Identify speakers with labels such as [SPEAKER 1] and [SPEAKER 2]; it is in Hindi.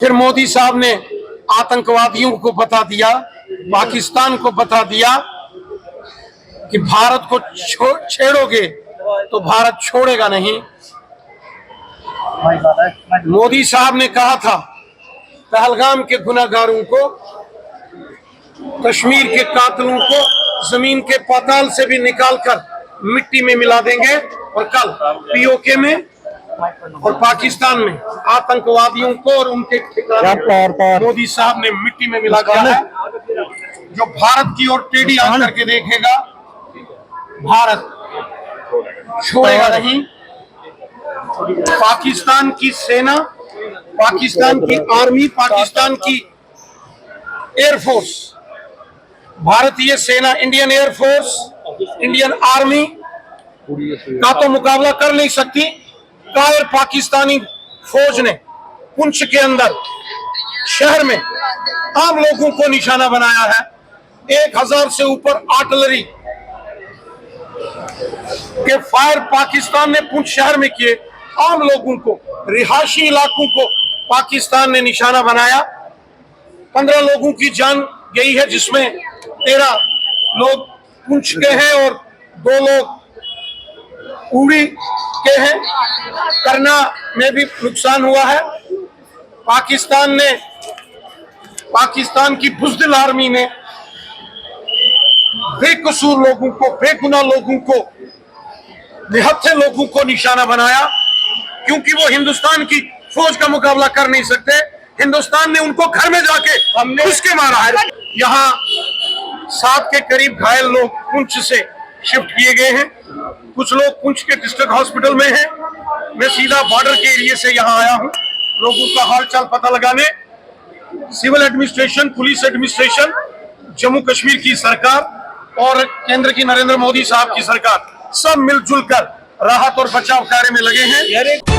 [SPEAKER 1] फिर मोदी साहब ने आतंकवादियों को बता दिया, पाकिस्तान को बता दिया कि भारत को छेड़ोगे तो भारत छोड़ेगा नहीं। मोदी साहब ने कहा था पहलगाम के गुनाहगारों को, कश्मीर के कातिलों को जमीन के पाताल से भी निकालकर मिट्टी में मिला देंगे। और कल पीओके में और पाकिस्तान में आतंकवादियों को और उनके ठिकाने मोदी साहब ने मिट्टी में मिला दिया है। जो भारत की ओर टेढ़ी आंख करके देखेगा, भारत छोड़ेगा नहीं। पाकिस्तान की सेना, पाकिस्तान की आर्मी, पाकिस्तान की एयरफोर्स, भारतीय सेना, इंडियन एयरफोर्स, इंडियन आर्मी का तो मुकाबला कर नहीं सकती। कायर पाकिस्तानी फौज ने पुंछ के अंदर शहर में आम लोगों को निशाना बनाया है। 1000 से ऊपर आर्टिलरी के फायर पाकिस्तान ने पुंछ शहर में किए। आम लोगों को, रिहायशी इलाकों को पाकिस्तान ने निशाना बनाया। 15 लोगों की जान गई है, जिसमें 13 लोग पुंछ के हैं और 2 लोग उड़ी के हैं। करना में भी नुकसान हुआ है। पाकिस्तान की बुज़दिल आर्मी ने बेकसूर लोगों को, बेगुनाह लोगों को, निहत्थे लोगों को निशाना बनाया, क्योंकि वो हिंदुस्तान की फौज का मुकाबला कर नहीं सकते। हिंदुस्तान ने उनको घर में जाके घुस मारा है। यहाँ 7 के करीब घायल लोग पुंछ से शिफ्ट किए गए हैं। कुछ लोग पुंछ के डिस्ट्रिक्ट हॉस्पिटल में हैं। मैं सीधा बॉर्डर के एरिया से यहाँ आया हूँ लोगों का हालचाल पता लगाने। Civil administration, police administration, Jammu Kashmir की सरकार और केंद्र की नरेंद्र मोदी साहब की सरकार सब मिलजुल कर राहत और बचाव कार्य में लगे हैं।